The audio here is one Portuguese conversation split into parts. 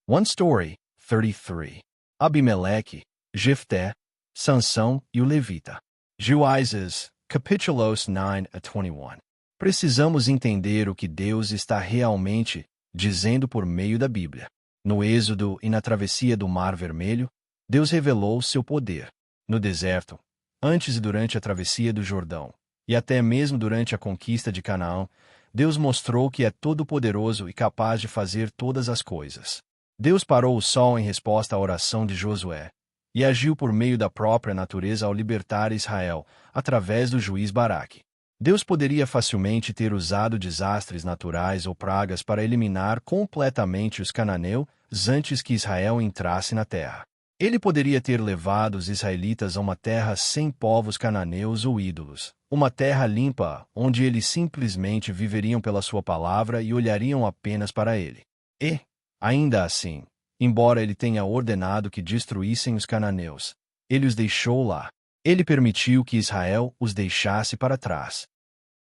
One Story 33. Abimeleque, Jefté, Sansão e o Levita. Juízes, capítulos 9 a 21. Precisamos entender o que Deus está realmente dizendo por meio da Bíblia. No Êxodo e na travessia do Mar Vermelho, Deus revelou seu poder. No deserto, antes e durante a travessia do Jordão, e até mesmo durante a conquista de Canaã, Deus mostrou que é todo-poderoso e capaz de fazer todas as coisas. Deus parou o sol em resposta à oração de Josué, e agiu por meio da própria natureza ao libertar Israel, através do juiz Baraque. Deus poderia facilmente ter usado desastres naturais ou pragas para eliminar completamente os cananeus antes que Israel entrasse na terra. Ele poderia ter levado os israelitas a uma terra sem povos cananeus ou ídolos, uma terra limpa, onde eles simplesmente viveriam pela sua palavra e olhariam apenas para ele. E, ainda assim, embora ele tenha ordenado que destruíssem os cananeus, ele os deixou lá. Ele permitiu que Israel os deixasse para trás.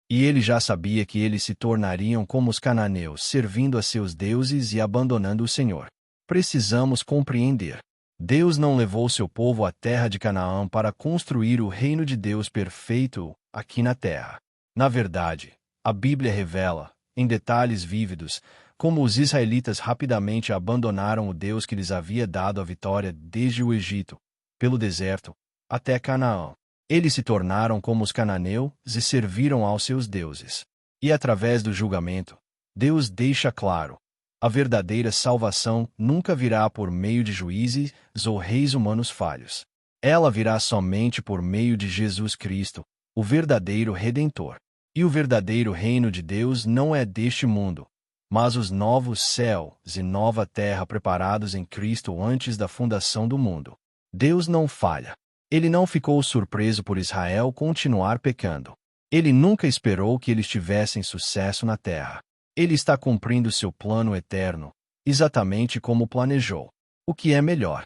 E ele já sabia que eles se tornariam como os cananeus, servindo a seus deuses e abandonando o Senhor. Precisamos compreender. Deus não levou seu povo à terra de Canaã para construir o reino de Deus perfeito aqui na terra. Na verdade, a Bíblia revela, em detalhes vívidos, como os israelitas rapidamente abandonaram o Deus que lhes havia dado a vitória desde o Egito, pelo deserto, até Canaã. Eles se tornaram como os cananeus e serviram aos seus deuses. E através do julgamento, Deus deixa claro: a verdadeira salvação nunca virá por meio de juízes ou reis humanos falhos. Ela virá somente por meio de Jesus Cristo, o verdadeiro Redentor. E o verdadeiro reino de Deus não é deste mundo, mas os novos céus e nova terra preparados em Cristo antes da fundação do mundo. Deus não falha. Ele não ficou surpreso por Israel continuar pecando. Ele nunca esperou que eles tivessem sucesso na terra. Ele está cumprindo seu plano eterno, exatamente como planejou. O que é melhor?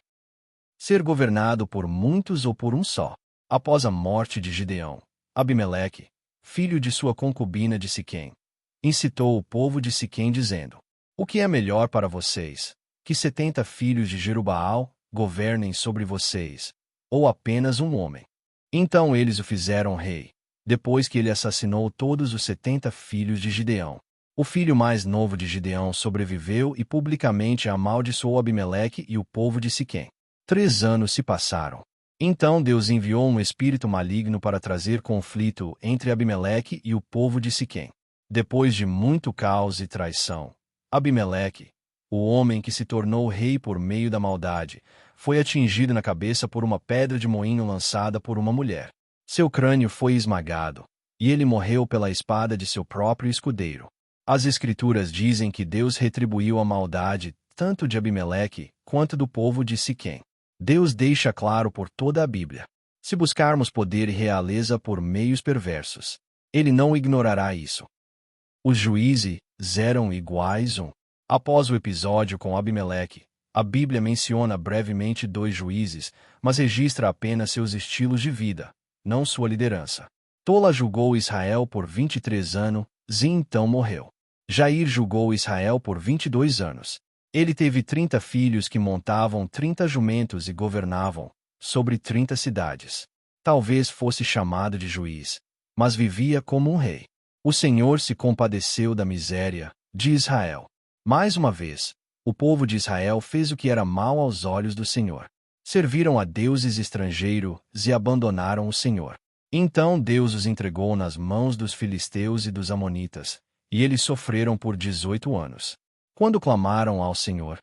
Ser governado por muitos ou por um só? Após a morte de Gideão, Abimeleque, filho de sua concubina de Siquém, incitou o povo de Siquém dizendo: o que é melhor para vocês, que 70 filhos de Jerubaal governem sobre vocês, ou apenas um homem? Então eles o fizeram rei, depois que ele assassinou todos os 70 filhos de Gideão. O filho mais novo de Gideão sobreviveu e publicamente amaldiçoou Abimeleque e o povo de Siquém. 3 anos se passaram. Então Deus enviou um espírito maligno para trazer conflito entre Abimeleque e o povo de Siquém. Depois de muito caos e traição, Abimeleque, o homem que se tornou rei por meio da maldade, foi atingido na cabeça por uma pedra de moinho lançada por uma mulher. Seu crânio foi esmagado, e ele morreu pela espada de seu próprio escudeiro. As Escrituras dizem que Deus retribuiu a maldade tanto de Abimeleque quanto do povo de Siquém. Deus deixa claro por toda a Bíblia: se buscarmos poder e realeza por meios perversos, Ele não ignorará isso. Os juízes eram iguais. Após o episódio com Abimeleque, a Bíblia menciona brevemente 2 juízes, mas registra apenas seus estilos de vida, não sua liderança. Tola julgou Israel por 23 anos e então morreu. Jair julgou Israel por 22 anos. Ele teve 30 filhos que montavam 30 jumentos e governavam sobre 30 cidades. Talvez fosse chamado de juiz, mas vivia como um rei. O Senhor se compadeceu da miséria de Israel. Mais uma vez, o povo de Israel fez o que era mal aos olhos do Senhor. Serviram a deuses estrangeiros e abandonaram o Senhor. Então Deus os entregou nas mãos dos filisteus e dos amonitas, e eles sofreram por 18 anos. Quando clamaram ao Senhor,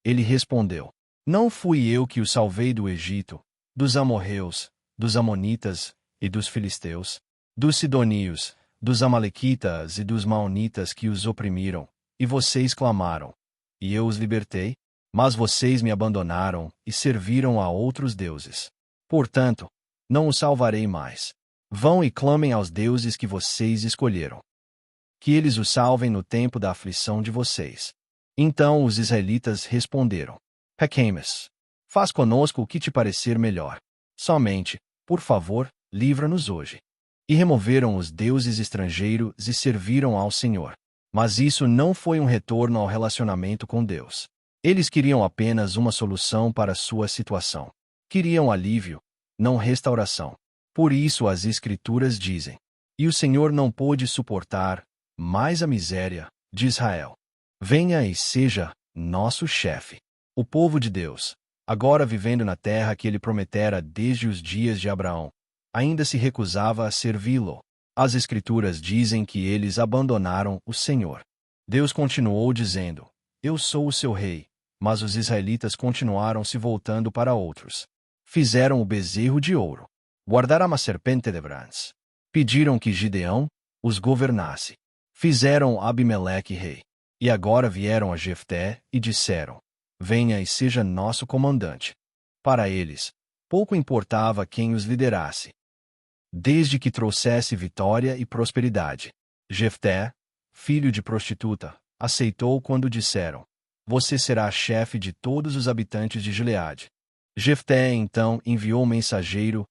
ele respondeu: não fui eu que os salvei do Egito, dos amorreus, dos amonitas e dos filisteus, dos sidonios, dos amalequitas e dos maonitas que os oprimiram, e vocês clamaram, e eu os libertei? Mas vocês me abandonaram e serviram a outros deuses. Portanto, não os salvarei mais. Vão e clamem aos deuses que vocês escolheram, que eles os salvem no tempo da aflição de vocês. Então os israelitas responderam: pequemos. Faz conosco o que te parecer melhor. Somente, por favor, livra-nos hoje. E removeram os deuses estrangeiros e serviram ao Senhor. Mas isso não foi um retorno ao relacionamento com Deus. Eles queriam apenas uma solução para sua situação. Queriam alívio, não restauração. Por isso as Escrituras dizem: e o Senhor não pôde suportar mais a miséria de Israel. Venha e seja nosso chefe. O povo de Deus, agora vivendo na terra que ele prometera desde os dias de Abraão, ainda se recusava a servi-lo. As Escrituras dizem que eles abandonaram o Senhor. Deus continuou dizendo: eu sou o seu rei, mas os israelitas continuaram se voltando para outros. Fizeram o bezerro de ouro. Guardaram a serpente de bronze. Pediram que Gideão os governasse. Fizeram Abimeleque rei. E agora vieram a Jefté e disseram: venha e seja nosso comandante. Para eles, pouco importava quem os liderasse, desde que trouxesse vitória e prosperidade. Jefté, filho de prostituta, aceitou quando disseram: você será chefe de todos os habitantes de Gileade. Jefté então enviou mensageiro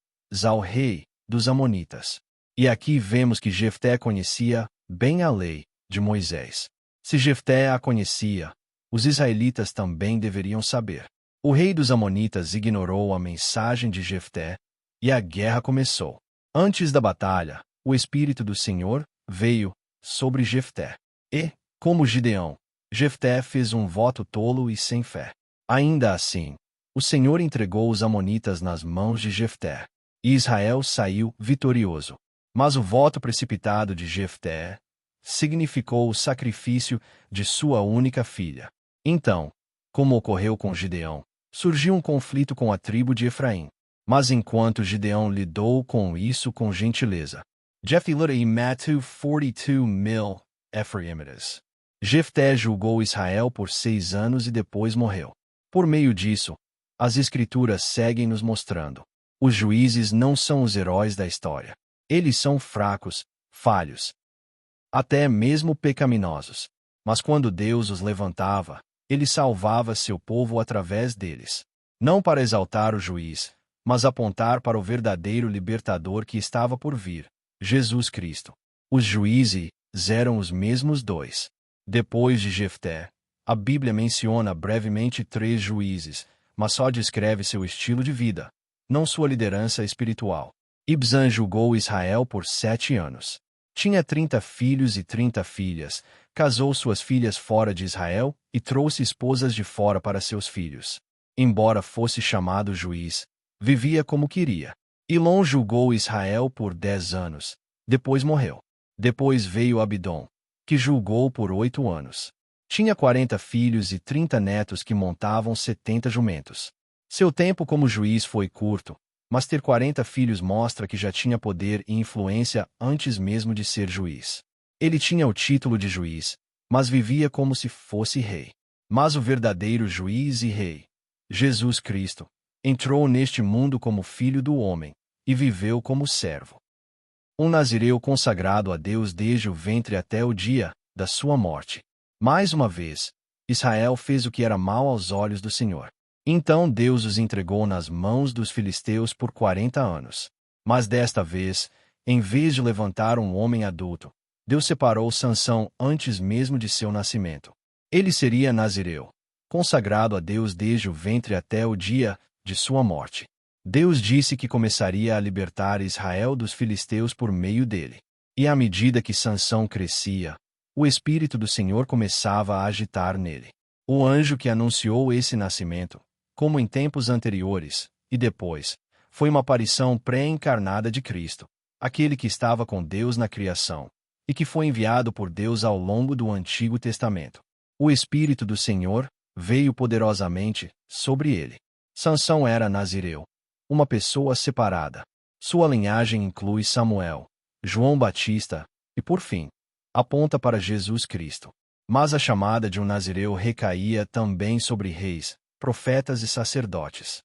ao rei dos Amonitas. E aqui vemos que Jefté conhecia bem a lei de Moisés. Se Jefté a conhecia, os israelitas também deveriam saber. O rei dos Amonitas ignorou a mensagem de Jefté, e a guerra começou. Antes da batalha, o Espírito do Senhor veio sobre Jefté. E, como Gideão, Jefté fez um voto tolo e sem fé. Ainda assim, o Senhor entregou os Amonitas nas mãos de Jefté, e Israel saiu vitorioso. Mas o voto precipitado de Jefté significou o sacrifício de sua única filha. Então, como ocorreu com Gideão, surgiu um conflito com a tribo de Efraim. Mas enquanto Gideão lidou com isso com gentileza, Jefté matou 42,000 efraimitas. Jefté julgou Israel por 6 anos e depois morreu. Por meio disso, as Escrituras seguem nos mostrando: os juízes não são os heróis da história. Eles são fracos, falhos, até mesmo pecaminosos. Mas quando Deus os levantava, ele salvava seu povo através deles. Não para exaltar o juiz, mas apontar para o verdadeiro libertador que estava por vir, Jesus Cristo. Os juízes eram os mesmos dois. Depois de Jefté, a Bíblia menciona brevemente 3 juízes, mas só descreve seu estilo de vida, não sua liderança espiritual. Ibzan julgou Israel por 7 anos. Tinha 30 filhos e 30 filhas, casou suas filhas fora de Israel e trouxe esposas de fora para seus filhos. Embora fosse chamado juiz, vivia como queria. Ilom julgou Israel por 10 anos. Depois morreu. Depois veio Abidom, que julgou por 8 anos. Tinha 40 filhos e 30 netos que montavam 70 jumentos. Seu tempo como juiz foi curto, mas ter 40 filhos mostra que já tinha poder e influência antes mesmo de ser juiz. Ele tinha o título de juiz, mas vivia como se fosse rei. Mas o verdadeiro juiz e rei, Jesus Cristo, entrou neste mundo como filho do homem e viveu como servo. Um nazireu consagrado a Deus desde o ventre até o dia da sua morte. Mais uma vez, Israel fez o que era mal aos olhos do Senhor. Então Deus os entregou nas mãos dos filisteus por 40 anos. Mas desta vez, em vez de levantar um homem adulto, Deus separou Sansão antes mesmo de seu nascimento. Ele seria nazireu, consagrado a Deus desde o ventre até o dia de sua morte. Deus disse que começaria a libertar Israel dos filisteus por meio dele. E à medida que Sansão crescia, o Espírito do Senhor começava a agitar nele. O anjo que anunciou esse nascimento, como em tempos anteriores, e depois, foi uma aparição pré-encarnada de Cristo, aquele que estava com Deus na criação, e que foi enviado por Deus ao longo do Antigo Testamento. O Espírito do Senhor veio poderosamente sobre ele. Sansão era nazireu, uma pessoa separada. Sua linhagem inclui Samuel, João Batista, e por fim, aponta para Jesus Cristo. Mas a chamada de um nazireu recaía também sobre reis, profetas e sacerdotes.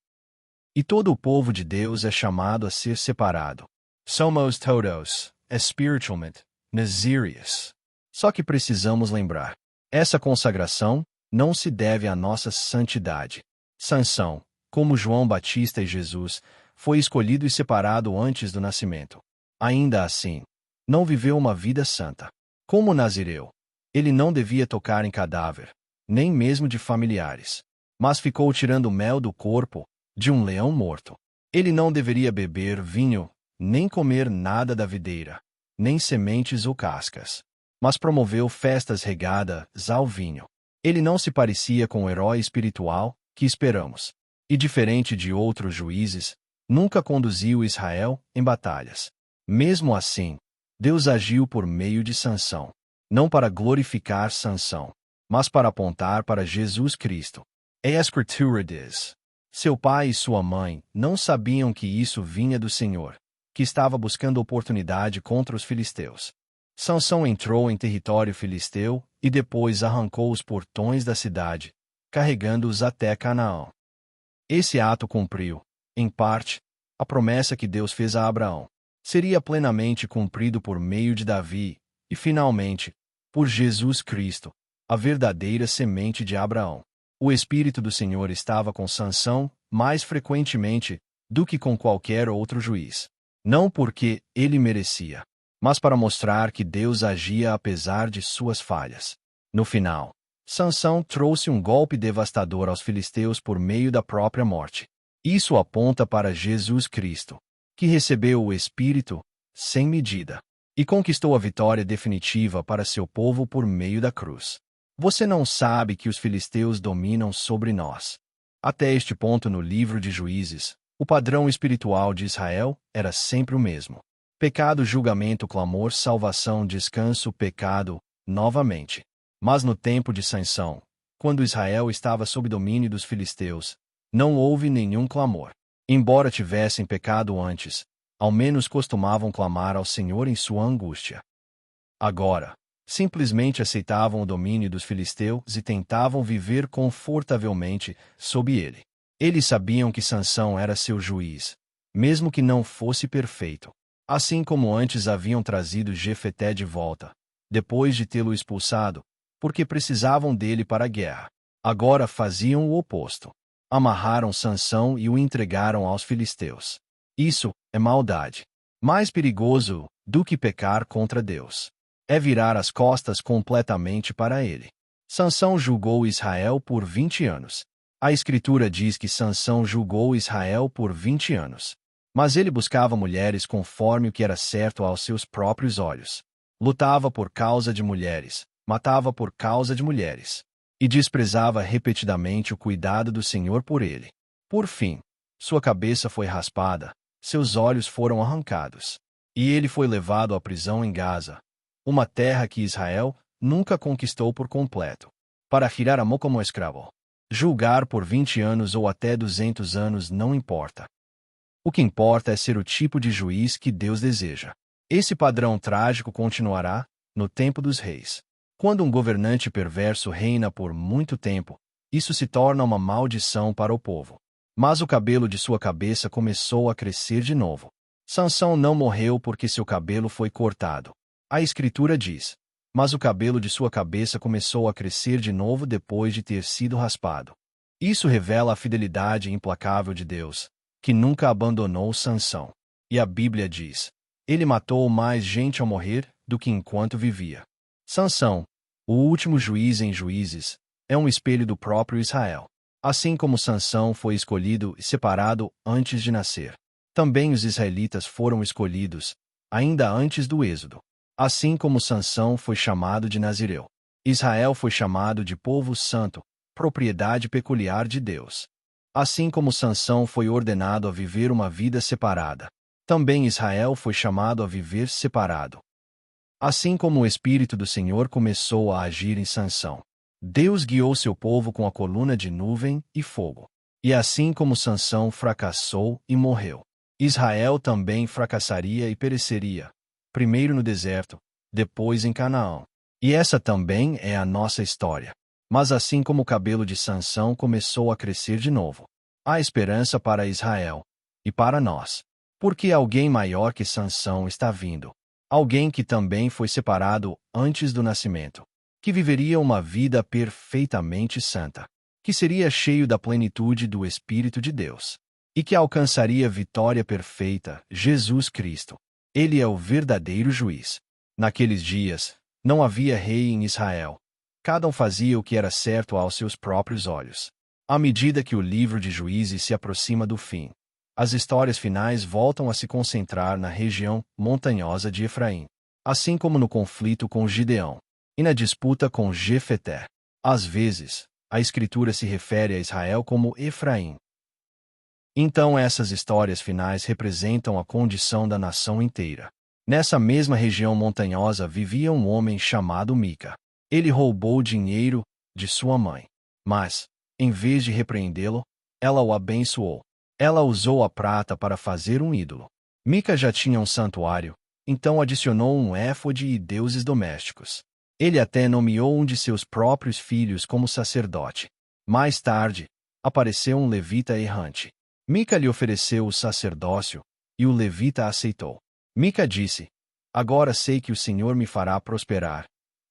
E todo o povo de Deus é chamado a ser separado. Somos todos, espiritualmente, nazireus. Só que precisamos lembrar, essa consagração não se deve à nossa santidade. Sansão, como João Batista e Jesus, foi escolhido e separado antes do nascimento. Ainda assim, não viveu uma vida santa. Como nazireu, ele não devia tocar em cadáver, nem mesmo de familiares. Mas ficou tirando mel do corpo de um leão morto. Ele não deveria beber vinho, nem comer nada da videira, nem sementes ou cascas. Mas promoveu festas regadas ao vinho. Ele não se parecia com o herói espiritual que esperamos. E diferente de outros juízes, nunca conduziu Israel em batalhas. Mesmo assim, Deus agiu por meio de Sansão, não para glorificar Sansão, mas para apontar para Jesus Cristo. A Escritura diz: seu pai e sua mãe não sabiam que isso vinha do Senhor, que estava buscando oportunidade contra os filisteus. Sansão entrou em território filisteu e depois arrancou os portões da cidade, carregando-os até Canaã. Esse ato cumpriu, em parte, a promessa que Deus fez a Abraão. Seria plenamente cumprido por meio de Davi e, finalmente, por Jesus Cristo, a verdadeira semente de Abraão. O Espírito do Senhor estava com Sansão mais frequentemente do que com qualquer outro juiz. Não porque ele merecia, mas para mostrar que Deus agia apesar de suas falhas. No final, Sansão trouxe um golpe devastador aos filisteus por meio da própria morte. Isso aponta para Jesus Cristo, que recebeu o Espírito sem medida e conquistou a vitória definitiva para seu povo por meio da cruz. Você não sabe que os filisteus dominam sobre nós. Até este ponto no livro de Juízes, o padrão espiritual de Israel era sempre o mesmo. Pecado, julgamento, clamor, salvação, descanso, pecado, novamente. Mas no tempo de Sansão, quando Israel estava sob domínio dos filisteus, não houve nenhum clamor. Embora tivessem pecado antes, ao menos costumavam clamar ao Senhor em sua angústia. Agora, simplesmente aceitavam o domínio dos filisteus e tentavam viver confortavelmente sob ele. Eles sabiam que Sansão era seu juiz, mesmo que não fosse perfeito. Assim como antes haviam trazido Jefeté de volta, depois de tê-lo expulsado, porque precisavam dele para a guerra. Agora faziam o oposto. Amarraram Sansão e o entregaram aos filisteus. Isso é maldade. Mais perigoso do que pecar contra Deus é virar as costas completamente para ele. Sansão julgou Israel por 20 anos. A Escritura diz que Sansão julgou Israel por 20 anos. Mas ele buscava mulheres conforme o que era certo aos seus próprios olhos. Lutava por causa de mulheres, matava por causa de mulheres. E desprezava repetidamente o cuidado do Senhor por ele. Por fim, sua cabeça foi raspada, seus olhos foram arrancados. E ele foi levado à prisão em Gaza, uma terra que Israel nunca conquistou por completo, para girar amor como escravo. Julgar por 20 anos ou até 200 anos não importa. O que importa é ser o tipo de juiz que Deus deseja. Esse padrão trágico continuará no tempo dos reis. Quando um governante perverso reina por muito tempo, isso se torna uma maldição para o povo. Mas o cabelo de sua cabeça começou a crescer de novo. Sansão não morreu porque seu cabelo foi cortado. A Escritura diz: mas o cabelo de sua cabeça começou a crescer de novo depois de ter sido raspado. Isso revela a fidelidade implacável de Deus, que nunca abandonou Sansão. E a Bíblia diz: ele matou mais gente ao morrer do que enquanto vivia. Sansão, o último juiz em Juízes, é um espelho do próprio Israel. Assim como Sansão foi escolhido e separado antes de nascer, também os israelitas foram escolhidos, ainda antes do Êxodo. Assim como Sansão foi chamado de Nazireu, Israel foi chamado de povo santo, propriedade peculiar de Deus. Assim como Sansão foi ordenado a viver uma vida separada, também Israel foi chamado a viver separado. Assim como o Espírito do Senhor começou a agir em Sansão, Deus guiou seu povo com a coluna de nuvem e fogo. E assim como Sansão fracassou e morreu, Israel também fracassaria e pereceria, primeiro no deserto, depois em Canaã. E essa também é a nossa história. Mas assim como o cabelo de Sansão começou a crescer de novo, há esperança para Israel e para nós, porque alguém maior que Sansão está vindo. Alguém que também foi separado antes do nascimento, que viveria uma vida perfeitamente santa, que seria cheio da plenitude do Espírito de Deus, e que alcançaria vitória perfeita, Jesus Cristo. Ele é o verdadeiro juiz. Naqueles dias, não havia rei em Israel. Cada um fazia o que era certo aos seus próprios olhos. À medida que o livro de Juízes se aproxima do fim, as histórias finais voltam a se concentrar na região montanhosa de Efraim, assim como no conflito com Gideão e na disputa com Jefté. Às vezes, a Escritura se refere a Israel como Efraim. Então essas histórias finais representam a condição da nação inteira. Nessa mesma região montanhosa vivia um homem chamado Mica. Ele roubou dinheiro de sua mãe. Mas, em vez de repreendê-lo, ela o abençoou. Ela usou a prata para fazer um ídolo. Mica já tinha um santuário, então adicionou um éfode e deuses domésticos. Ele até nomeou um de seus próprios filhos como sacerdote. Mais tarde, apareceu um levita errante. Mica lhe ofereceu o sacerdócio, e o levita aceitou. Mica disse: Agora sei que o Senhor me fará prosperar,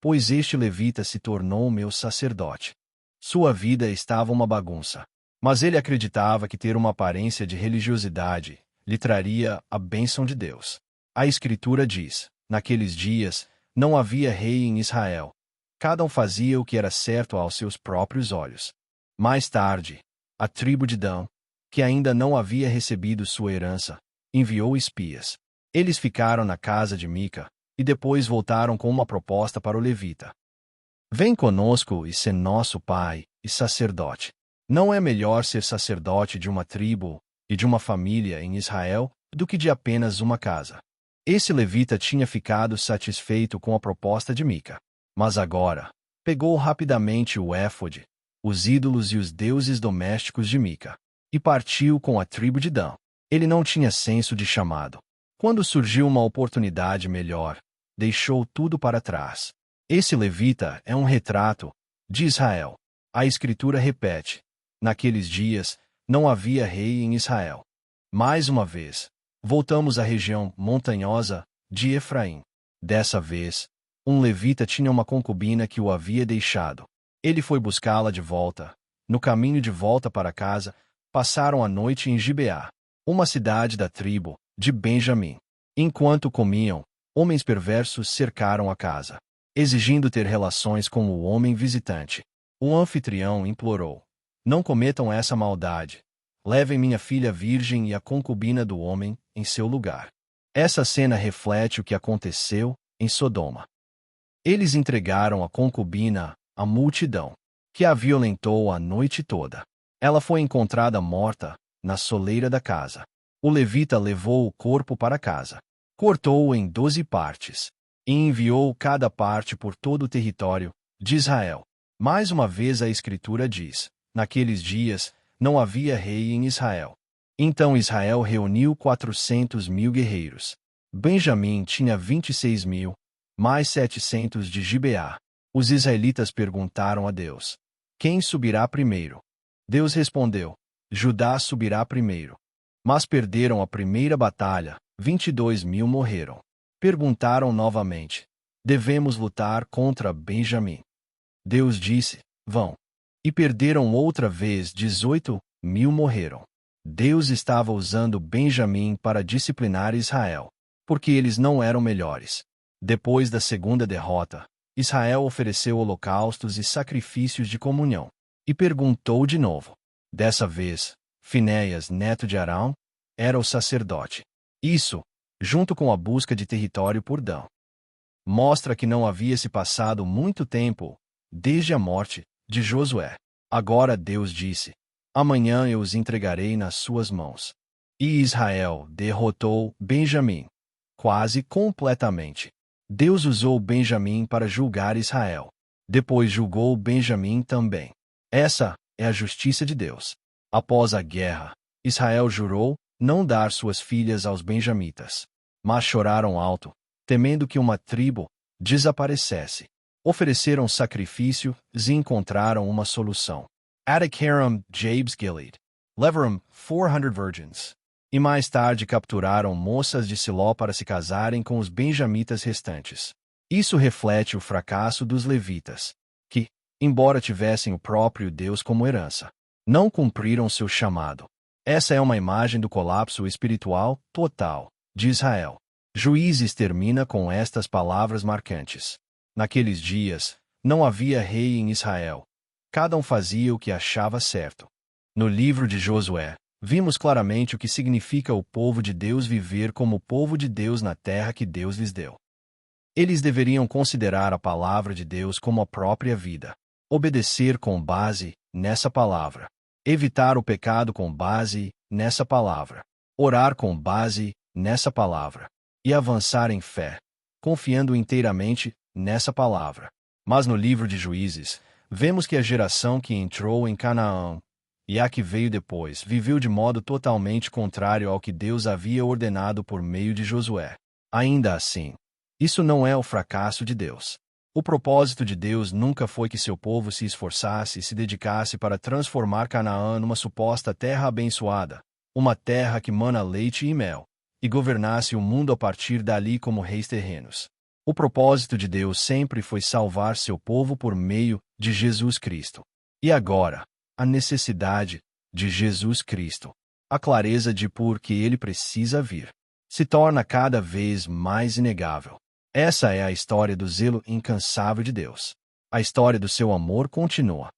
pois este levita se tornou meu sacerdote. Sua vida estava uma bagunça, mas ele acreditava que ter uma aparência de religiosidade lhe traria a bênção de Deus. A Escritura diz: naqueles dias, não havia rei em Israel. Cada um fazia o que era certo aos seus próprios olhos. Mais tarde, a tribo de Dan, que ainda não havia recebido sua herança, enviou espias. Eles ficaram na casa de Mica, e depois voltaram com uma proposta para o levita. Vem conosco e sê nosso pai e sacerdote. Não é melhor ser sacerdote de uma tribo e de uma família em Israel do que de apenas uma casa. Esse levita tinha ficado satisfeito com a proposta de Mica. Mas agora, pegou rapidamente o éfode, os ídolos e os deuses domésticos de Mica, e partiu com a tribo de Dan. Ele não tinha senso de chamado. Quando surgiu uma oportunidade melhor, deixou tudo para trás. Esse levita é um retrato de Israel. A Escritura repete: naqueles dias, não havia rei em Israel. Mais uma vez, voltamos à região montanhosa de Efraim. Dessa vez, um levita tinha uma concubina que o havia deixado. Ele foi buscá-la de volta. No caminho de volta para casa, passaram a noite em Gibeá, uma cidade da tribo de Benjamim. Enquanto comiam, homens perversos cercaram a casa, exigindo ter relações com o homem visitante. O anfitrião implorou: Não cometam essa maldade. Levem minha filha virgem e a concubina do homem em seu lugar. Essa cena reflete o que aconteceu em Sodoma. Eles entregaram a concubina à multidão, que a violentou a noite toda. Ela foi encontrada morta na soleira da casa. O levita levou o corpo para casa, cortou-o em 12 partes, e enviou cada parte por todo o território de Israel. Mais uma vez a Escritura diz: naqueles dias, não havia rei em Israel. Então Israel reuniu 400.000 guerreiros. Benjamim tinha 26.000, mais 700 de Gibeá. Os israelitas perguntaram a Deus: Quem subirá primeiro? Deus respondeu: Judá subirá primeiro. Mas perderam a primeira batalha, 22.000 morreram. Perguntaram novamente: Devemos lutar contra Benjamim? Deus disse: Vão. E perderam outra vez, 18.000 morreram. Deus estava usando Benjamim para disciplinar Israel, porque eles não eram melhores. Depois da segunda derrota, Israel ofereceu holocaustos e sacrifícios de comunhão, e perguntou de novo. Dessa vez, Finéias, neto de Arão, era o sacerdote. Isso, junto com a busca de território por Dan, mostra que não havia se passado muito tempo desde a morte de Josué. Agora Deus disse: Amanhã eu os entregarei nas suas mãos. E Israel derrotou Benjamim quase completamente. Deus usou Benjamim para julgar Israel. Depois julgou Benjamim também. Essa é a justiça de Deus. Após a guerra, Israel jurou não dar suas filhas aos benjamitas. Mas choraram alto, temendo que uma tribo desaparecesse. Ofereceram sacrifício e encontraram uma solução. Adikaram, Jabes Gilead. Leveram, 400 virgins. E mais tarde capturaram moças de Siló para se casarem com os benjamitas restantes. Isso reflete o fracasso dos levitas, que, embora tivessem o próprio Deus como herança, não cumpriram seu chamado. Essa é uma imagem do colapso espiritual total de Israel. Juízes termina com estas palavras marcantes: Naqueles dias, Não havia rei em Israel. Cada um fazia o que achava certo. No livro de Josué, vimos claramente o que significa o povo de Deus viver como o povo de Deus na terra que Deus lhes deu. Eles deveriam considerar a palavra de Deus como a própria vida, obedecer com base nessa palavra, evitar o pecado com base nessa palavra, orar com base nessa palavra e avançar em fé, confiando inteiramente nessa palavra. Mas no livro de Juízes, vemos que a geração que entrou em Canaã e a que veio depois viveu de modo totalmente contrário ao que Deus havia ordenado por meio de Josué. Ainda assim, isso não é o fracasso de Deus. O propósito de Deus nunca foi que seu povo se esforçasse e se dedicasse para transformar Canaã numa suposta terra abençoada, uma terra que mana leite e mel, e governasse o mundo a partir dali como reis terrenos. O propósito de Deus sempre foi salvar seu povo por meio de Jesus Cristo. E agora, a necessidade de Jesus Cristo, a clareza de por que ele precisa vir, se torna cada vez mais inegável. Essa é a história do zelo incansável de Deus. A história do seu amor continua.